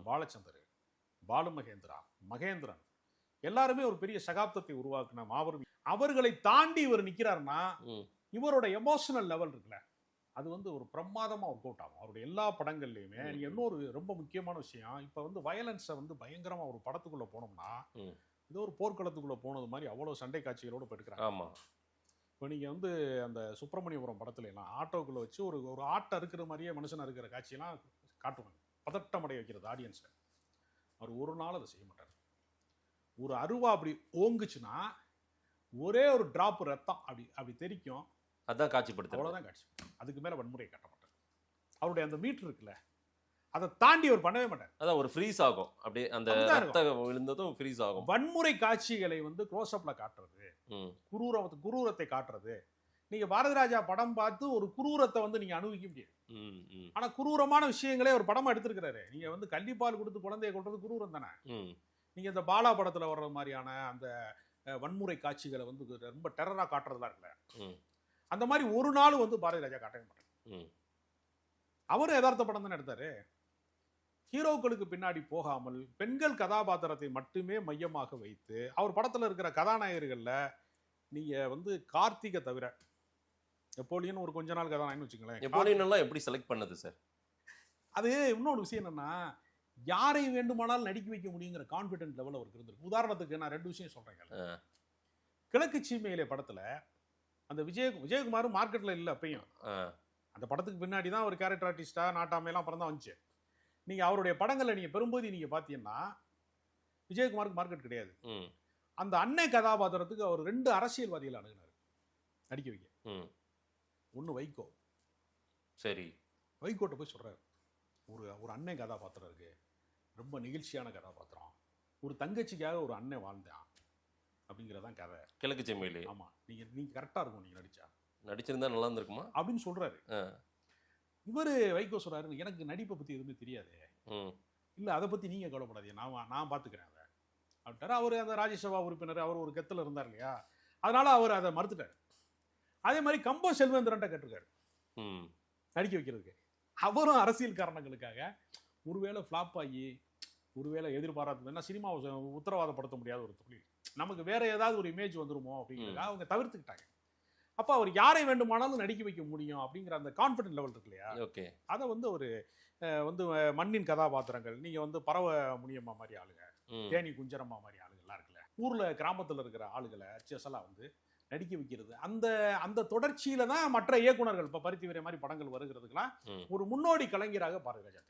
பாலச்சந்தர், பாலு மகேந்திரா, மகேந்திரன் எல்லாருமே ஒரு பெரிய சகாப்தத்தை உருவாக்குன மாபெரும். அவர்களை தாண்டி இவர் நிக்கிறாருன்னா இவரோட எமோஷனல் லெவல் இருக்குல்ல, அது வந்து ஒரு பிரமாதமா ஒர்க் அவுட் ஆகும் அவருடைய எல்லா படங்கள்லயுமே. நீங்க இன்னொரு ரொம்ப முக்கியமான விஷயம், இப்ப வந்து வயலன்ஸை வந்து பயங்கரமா ஒரு படத்துக்குள்ள போனோம்னா ஏதோ ஒரு போர்க்களத்துக்குள்ள போனது மாதிரி அவ்வளவு சண்டை காட்சிகளோட போயிருக்கிறாங்க. ஆமா. இப்போ நீங்க வந்து அந்த சுப்பிரமணியபுரம் படத்துல எல்லாம் ஆட்டோக்குள்ள வச்சு ஒரு ஒரு ஆட்டை இருக்கிற மாதிரியே மனுஷனா இருக்கிற காட்சியெல்லாம் காட்டுவாங்க, பதட்டம் அடைய வைக்கிறது ஆடியன்ஸை. அவர் ஒரு நாள் அதை செய்ய மாட்டார். ஒரு அருவா அப்படி ஓங்குச்சுன்னா ஒரே ஒரு டிராப் ரத்தம் அப்படி அப்படி தெரிக்கும், அதான் காட்சிப்படுத்த, அவ்வளவுதான் காட்சி. அதுக்கு மேல வன்முறையை காட்ட மாட்டார். அவருடைய அந்த மீட்டர் இருக்குல்ல, அதை தாண்டி அவர் பண்ணவே மாட்டார். அதான் ஒரு ஃப்ரீஸ் ஆகும், அப்படியே அந்த ரத்த விழுந்ததும் ஃப்ரீஸ் ஆகும். வன்முறை காட்சிகளை வந்து க்ளோஸ் அப்ல காட்டுறது, குரூரத்தை காட்டுறது. நீங்க பாரதி ராஜா படம் பார்த்து ஒரு குரூரத்தை வந்து நீங்க அனுபவிக்க முடியாது. ஆனா குரூரமான விஷயங்களே ஒரு படமா எடுத்திருக்கிறாரு. நீங்க வந்து கள்ளிப்பால் கொடுத்து குழந்தைய கொள்றது குரூரம் தானே. நீங்க இந்த பாலா படத்துல வர்ற மாதிரியான அந்த வன்முறை காட்சிகளை வந்து ரொம்ப டெரரா காட்டுறதுலாம் இருக்குல்ல, அந்த மாதிரி ஒரு நாள் வந்து பாரதி ராஜா காட்டவே மாட்டார். அவரும் யதார்த்த படம் தானே எடுத்தாரு. ஹீரோக்களுக்கு பின்னாடி போகாமல் பெண்கள் கதாபாத்திரத்தை மட்டுமே மையமாக வைத்து அவர் படத்துல இருக்கிற கதாநாயகர்கள்ல நீங்க வந்து கார்த்திகை தவிர, நெப்போலியன் ஒரு கொஞ்ச நாள் கதாநாயகன்னு வச்சுங்களேன். நெப்போலியன் எல்லாம் எப்படி செலக்ட் பண்ணது சார்? அது இன்னொரு விஷயம் என்னன்னா, யாரை வேண்டுமானாலும் நடிக்க வைக்க முடியுங்கிற கான்பிடன்ட் லெவல் அவருக்கு இருந்திருக்கு. உதாரணத்துக்கு நான் 2 விஷயம் சொல்றேன். கிழக்கு சீமையிலே படத்துல அந்த விஜயகுமார் மார்க்கெட்ல இல்ல அப்பயும். அந்த படத்துக்கு பின்னாடி தான் ஒரு கேரக்டர் ஆர்டிஸ்டா நாட்டாமையெல்லாம் படம் தான் வந்துச்சு. நீங்க அவருடைய படங்களை நீங்க பெரும்போது நீங்க பாத்தீங்கன்னா விஜயகுமாருக்கு மார்க்கெட் கிடையாது. அந்த அன்னை கதாபாத்திரத்துக்கு அவர் 2 அரசியல்வாதிகள் அணுகினார் நடிக்க வைக்க. ஒன்னு வைகோ. சரி. வைகோட்ட போய் சொல்றாரு, ஒரு அன்னை கதாபாத்திரம் இருக்கு, ரொம்ப நெகிழ்ச்சியான கதாபாத்திரம், ஒரு தங்கச்சிக்காக ஒரு அன்னை வாழ்ந்தான் அப்படிங்கிறதான் கதை. கிழக்கு செம்மையிலே. ஆமா, நீங்க கரெக்டா இருக்கும் நீங்க நடிச்சிருந்தா நல்லா இருந்திருக்குமா அப்படின்னு சொல்றாரு. இவரு வைகோ சொல்றாரு, எனக்கு நடிப்பை பத்தி எதுவுமே தெரியாது, இல்ல அதை பத்தி நீங்க கவலைப்படாதீங்க, நான் பாத்துக்கிறேன் அதை அப்படின்ட்டாரு. அவரு அந்த ராஜ்யசபா உறுப்பினர், அவர் ஒரு கெத்துல இருந்தார் இல்லையா, அதனால அவர் அதை மறுத்துட்டாரு. அதே மாதிரி கம்போ செல்வேந்திரன் கேட்டிருக்காரு நடிக்க வைக்கிறதுக்கு. அவரும் அரசியல் காரணங்களுக்காக ஒருவேளை ஃபிளாப் ஆகி, ஒருவேளை எதிர்பாராத சினிமாவை உத்தரவாதப்படுத்த முடியாத ஒரு தொழில், நமக்கு வேற ஏதாவது ஒரு இமேஜ் வந்துருமோ அப்படிங்கிறதுக்காக அவங்க தவிர்த்துக்கிட்டாங்க. அப்ப அவர் யாரை வேண்டுமானாலும் நடிக்க வைக்க முடியும் அப்படிங்கிற அந்த கான்பிடன்ட் லெவல் இருக்கு இல்லையா, அதை வந்து ஒரு வந்து மண்ணின் கதாபாத்திரங்கள், நீங்க வந்து பறவை முனியம்மா மாதிரி ஆளுங்க, தேனி குஞ்சரம்மா மாதிரி ஆளுகள்லாம் இருக்குல்ல, ஊர்ல கிராமத்துல இருக்கிற ஆளுகளை எல்லாம் வந்து நடிக்க வைக்கிறது. அந்த தொடர்ச்சியில தான் மற்ற இயக்குனர்கள் இப்ப பருத்தி வீரர் மாதிரி படங்கள் வருகிறதுக்கெல்லாம் ஒரு முன்னோடி கலைஞராக பாரதி ராஜா.